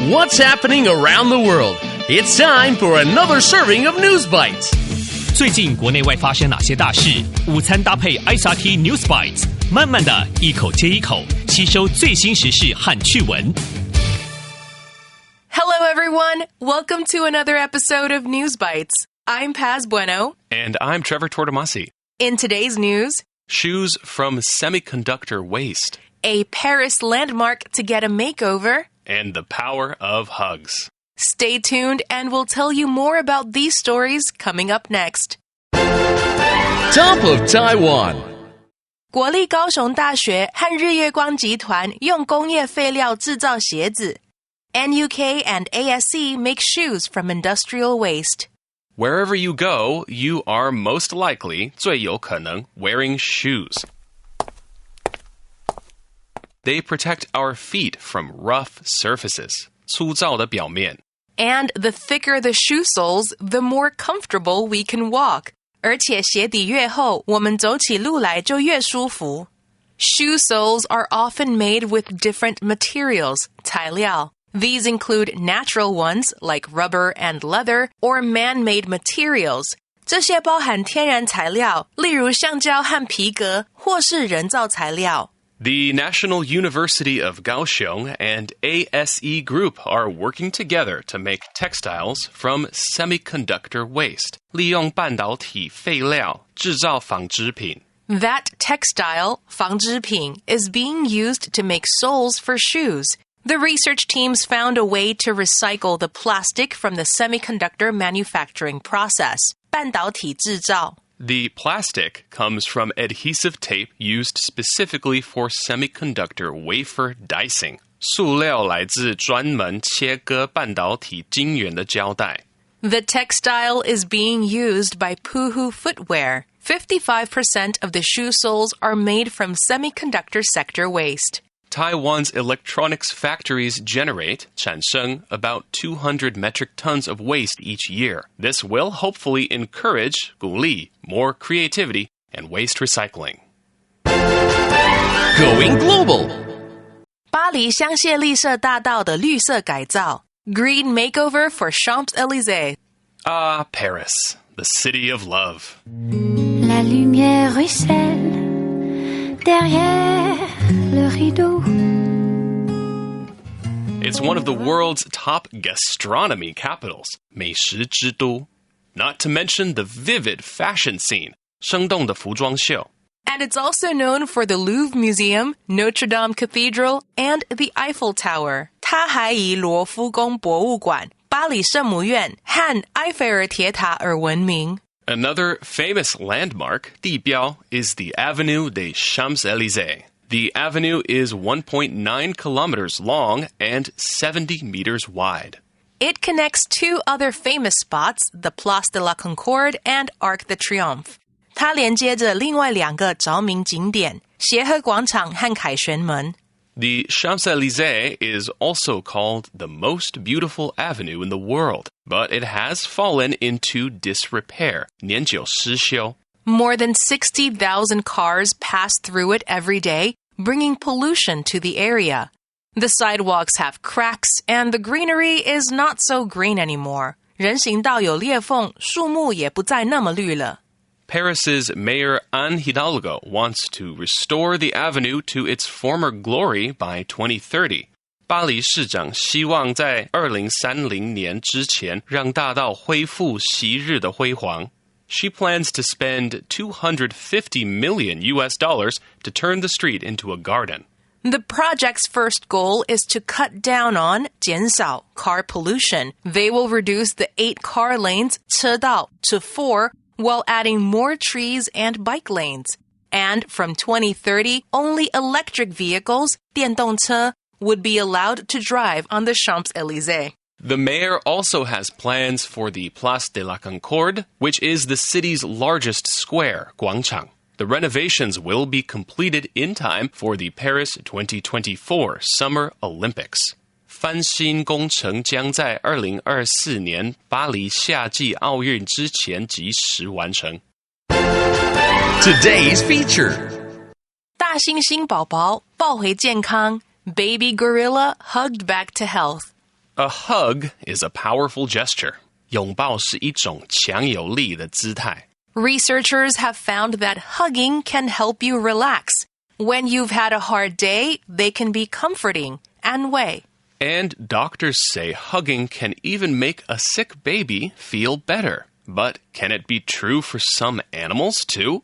What's happening around the world? It's time for another serving of News Bites. 最近国内外发生哪些大事？午餐搭配 ICT News Bites， 慢慢的一口接一口吸收最新时事和趣闻。Hello, everyone. Welcome to another episode of News Bites. I'm Paz Bueno. And I'm Trevor Tortomasi. In today's news, shoes from semiconductor waste, a Paris landmark to get a makeover, and the power of hugs. Stay tuned and we'll tell you more about these stories coming up next. Top of Taiwan. 国立高雄大学和日月光集团用工业废料制造鞋子。NUK and ASE make shoes from industrial waste. Wherever you go, you are most likely 最有可能 wearing shoes. They protect our feet from rough surfaces. 粗糙的表面。And the thicker the shoe soles, the more comfortable we can walk. 而且鞋底越厚，我们走起路来就越舒服。Shoe soles are often made with different materials, 材料。These include natural ones like rubber and leather or man-made materials. 这些包含天然材料，例如橡胶和皮革，或是人造材料。The National University of Kaohsiung and ASE Group are working together to make textiles from semiconductor waste. 利用半导体废料制造纺织品。That textile, 纺织品, is being used to make soles for shoes. The research teams found a way to recycle the plastic from the semiconductor manufacturing process. 半导体制造。The plastic comes from adhesive tape used specifically for semiconductor wafer dicing. 塑料来自专门切割半导体晶圆的胶带。The textile is being used by Puhu Footwear. 55% of the shoe soles are made from semiconductor sector waste. Taiwan's electronics factories generate 产生 about 200 metric tons of waste each year. This will hopefully encourage 鼓励 more creativity and waste recycling. Going global. 巴黎香榭丽舍大道的绿色改造 Green makeover for Champs-Élysées. Ah, Paris, the city of love. La lumière ruisselle derrière le rideau. It's one of the world's top gastronomy capitals, 美食之都. Not to mention the vivid fashion scene, 生动的服装秀. And it's also known for the Louvre Museum, Notre Dame Cathedral, and the Eiffel Tower. 它还以罗浮宫博物馆、巴黎圣母院和埃菲尔铁塔而闻名。Another famous landmark, 地标, is the Avenue des Champs-Élysées. The avenue is 1.9 kilometers long and 70 meters wide. It connects two other famous spots, the Place de la Concorde and Arc de Triomphe. 它连接着另外两个着名景点，协和广场和凯旋门。The Champs-Élysées is also called the most beautiful avenue in the world, but it has fallen into disrepair, 年久失修. More than 60,000 cars pass through it every day, bringing pollution to the area. The sidewalks have cracks, and the greenery is not so green anymore. 人行道有裂缝，树木也不再那么绿了。Paris's Mayor Anne Hidalgo wants to restore the avenue to its former glory by 2030. 巴黎市长希望在2030年之前让大道恢复昔日的辉煌。She plans to spend $250 million to turn the street into a garden. The project's first goal is to cut down on 减少 car pollution. They will reduce the 8 car lanes 车道 to 4 while adding more trees and bike lanes. And from 2030, only electric vehicles 电动车 would be allowed to drive on the Champs-Élysées. The mayor also has plans for the Place de la Concorde, which is the city's largest square, 广场. The renovations will be completed in time for the Paris 2024 Summer Olympics. 翻新工程将在2024年巴黎夏季奥运之前及时完成。Today's feature. 大猩猩宝宝抱回健康 Baby gorilla hugged back to health. A hug is a powerful gesture. 拥抱是一种强有力的姿态。Researchers have found that hugging can help you relax. When you've had a hard day, they can be comforting and way. And doctors say hugging can even make a sick baby feel better. But can it be true for some animals too?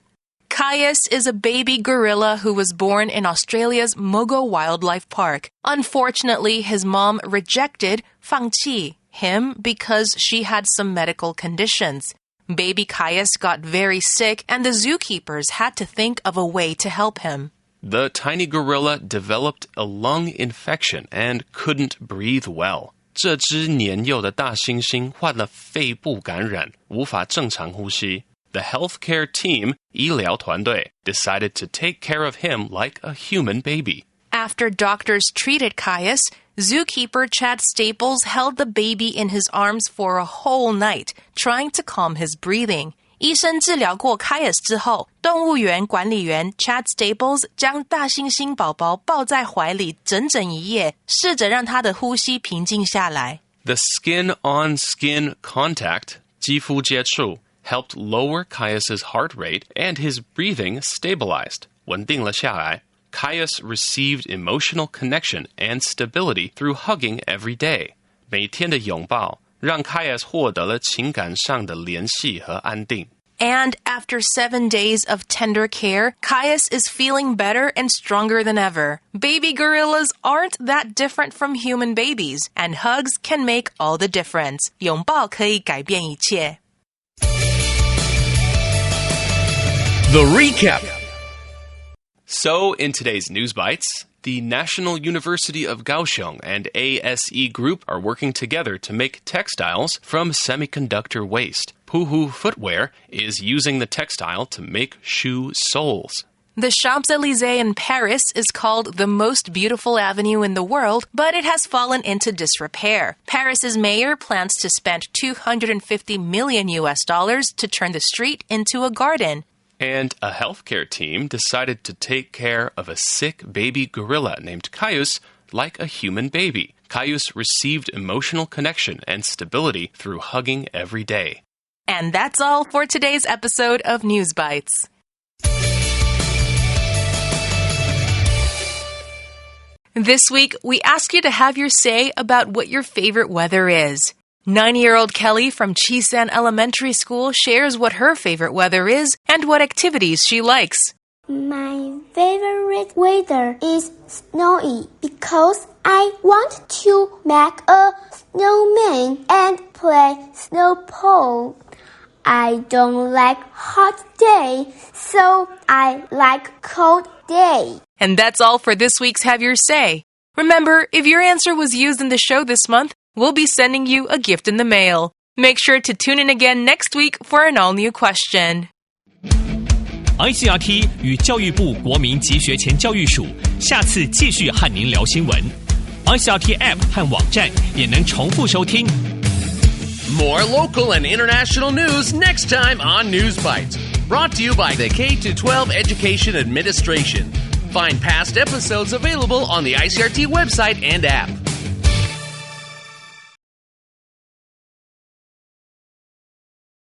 Caius is a baby gorilla who was born in Australia's Mogo Wildlife Park. Unfortunately, his mom rejected 放弃 him because she had some medical conditions. Baby Caius got very sick and the zookeepers had to think of a way to help him. The tiny gorilla developed a lung infection and couldn't breathe well. 这只年幼的大猩猩患了肺部感染，无法正常呼吸。The healthcare team, 医疗团队, decided to take care of him like a human baby. After doctors treated Caius, zookeeper Chad Staples held the baby in his arms for a whole night, trying to calm his breathing. 医生治疗过 Caius 之后，动物园管理员 Chad Staples 将大猩猩宝宝抱在怀里整整一夜，试着让他的呼吸平静下来。The skin-on-skin contact, 肌肤接触, helped lower Caius's heart rate and his breathing stabilized, 稳定了下来。Caius received emotional connection and stability through hugging every day. 每天的拥抱让 Caius 获得了情感上的联系和安定。And after 7 days of tender care, Caius is feeling better and stronger than ever. Baby gorillas aren't that different from human babies, and hugs can make all the difference. 拥抱可以改变一切。The recap. So, in today's News Bites, the National University of Kaohsiung and ASE Group are working together to make textiles from semiconductor waste. Puhu Footwear is using the textile to make shoe soles. The Champs-Élysées in Paris is called the most beautiful avenue in the world, but it has fallen into disrepair. Paris's mayor plans to spend $250 million to turn the street into a garden. And a healthcare team decided to take care of a sick baby gorilla named Caius like a human baby. Caius received emotional connection and stability through hugging every day. And that's all for today's episode of News Bites. This week, we ask you to have your say about what your favorite weather is. 9-year-old Kelly from Chisan Elementary School shares what her favorite weather is and what activities she likes. My favorite weather is snowy because I want to make a snowman and play snow pole. I don't like hot day, so I like cold day. And that's all for this week's Have Your Say. Remember, if your answer was used in the show this month, we'll be sending you a gift in the mail. Make sure to tune in again next week for an all-new question. ICRT 与教育部国民及学前教育署下次继续和您聊新闻。ICRT App 和网站也能重复收听。More local and international news next time on News Bites. Brought to you by the K-12 Education Administration. Find past episodes available on the ICRT website and app.